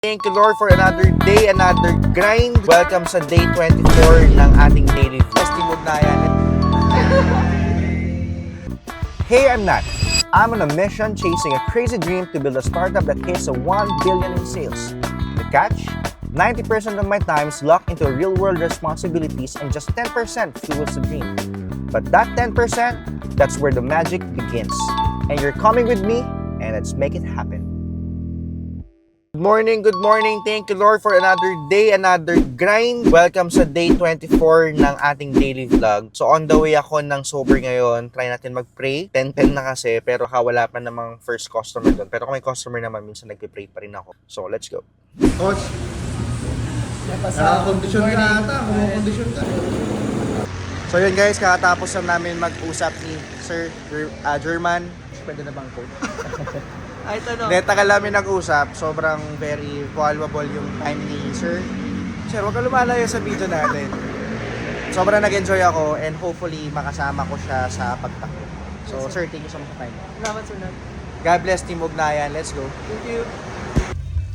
Thank you Lord for another day, another grind. Welcome sa day 24 ng ating daily festive na yan. Hey, I'm Nat. I'm on a mission chasing a crazy dream to build a startup that hits a 1 billion in sales. The catch? 90% of my time is locked into real-world responsibilities and just 10% fuels the dream. But that 10%, that's where the magic begins. And you're coming with me, and let's make it happen. Good morning. Thank you Lord for another day, another grind. Welcome sa day 24 ng ating daily vlog. So on the way ako ng sober ngayon, try natin mag-pray. 10:10 na kasi, pero wala pa namang first customer doon. Pero kung may customer naman, minsan nagpe-pray pa rin ako. So let's go. Coach, nakakondisyon ka ata, kumukondisyon ka. So yun guys, kakatapos na namin mag-usap ni Sir German. Pwede na bang code? Ay, tanong. Tagal namin nag-usap, sobrang very valuable yung time ni Sir. Sir, huwag ka lumalayo sa video natin. Sobrang nag-enjoy ako and hopefully makasama ko siya sa pagtakbo. So Sir, thank you so much for time. Salamat, sir. God bless Team Ugnayan. Let's go. Thank you.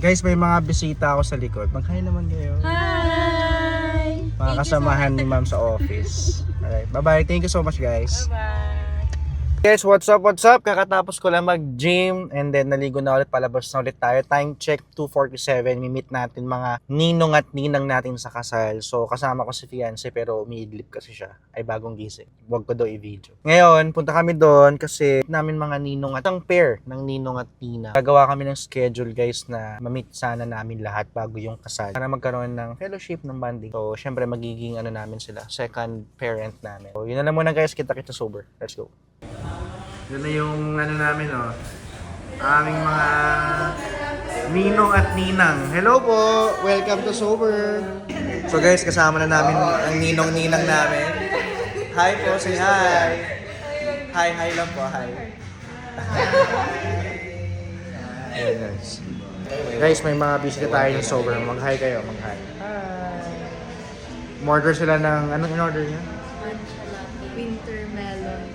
Guys, may mga bisita ako sa likod. Mag-hi naman kayo. Hi! Mga kasamahan ni Ma'am sa office. Alright, bye-bye. Thank you so much guys. Bye! Guys, what's up? Kakatapos ko lang mag-gym and then naligo na ulit, palabas na ulit tayo. Time check, 2:47. Mimit natin mga ninong at ninang natin sa kasal. So, kasama ko si fiance pero umiidlip kasi siya. Ay bagong gising. Huwag ko daw i-video. Ngayon, punta kami doon kasi namin mga ninong at ang pair ng ninong at nina. Gagawa kami ng schedule guys na mamit sana namin lahat bago yung kasal. Para magkaroon ng fellowship, ng bonding. So, syempre magiging namin sila, second parent namin. So, yun na lang muna guys, kita sober. Let's go. Yun na yung namin aming mga ninong at ninang. Hello po! Welcome to Sober! So guys, kasama na namin ang ninong-ninang namin. Hi po, say hi! Hi lang po, hi! Ayan guys. Guys, may mga bisita tayo ng Sober. Mag-hi kayo, mag-hi. Hi! Order sila ng, anong in-order niya? Winter melon.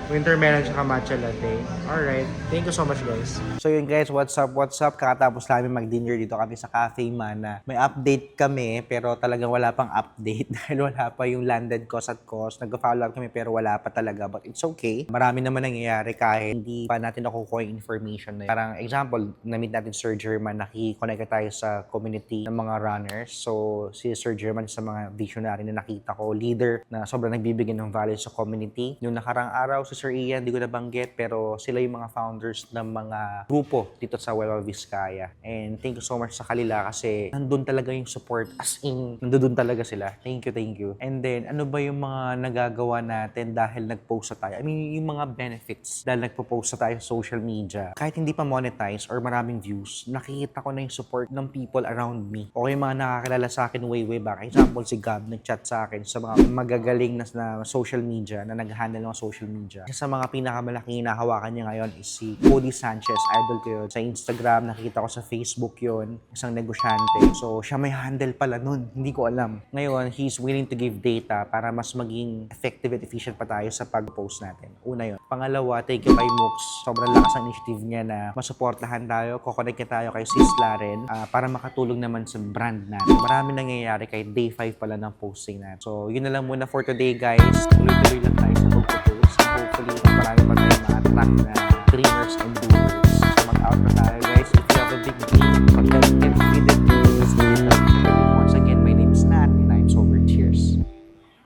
Winter melon tsaka matcha latte. Alright. Thank you so much guys. So yun guys, what's up? Kakatapos namin mag-dinner dito kami sa Cafe Mana. May update kami pero talagang wala pang update dahil wala pa yung landed cost at cost. Nag-follow up kami pero wala pa talaga, but it's okay. Marami naman nangyayari kahit hindi pa natin nakukuha yung information na yun. Parang example, na-meet natin Sir German, nakikonnect tayo sa community ng mga runners. So si Sir German sa mga visionary na nakita ko, leader na sobrang nagbibigay ng value sa community. Yung nakarang araw si Sir Ian, di ko nabanggit, pero sila yung mga founders ng mga grupo dito sa Nueva Vizcaya. And thank you so much sa kanila kasi nandun talaga yung support, as in, nandun talaga sila. Thank you. And then, ano ba yung mga nagagawa natin dahil nag-post na tayo? I mean, yung mga benefits dahil nagpo-post na tayo sa social media. Kahit hindi pa monetize or maraming views, nakikita ko na yung support ng people around me. O yung mga nakakilala sa akin way back. Example, si Gab, nag-chat sa akin sa mga magagaling na social media, na nag-handle ng social media. Isa sa mga pinakamalaking hinahawakan niya ngayon is si Cody Sanchez. Idol ko yun. Sa Instagram, nakita ko sa Facebook yun. Isang negosyante. So, siya may handle pala nun. Hindi ko alam. Ngayon, he's willing to give data para mas maging effective at efficient pa tayo sa pag-post natin. Una yun. Pangalawa, thank you kay Mooks. Sobrang lakas ang initiative niya na masuportahan tayo. Kukonect tayo kay Sis Laren para makatulong naman sa brand natin. Marami nangyayari kahit day 5 pala ng posting natin. So, yun na lang muna for today, guys. Tuloy-tuloy lang tayo sa pag-post. Hopefully, marami pa tayong mga track na dreamers and doers. So, mag-out na tayo guys.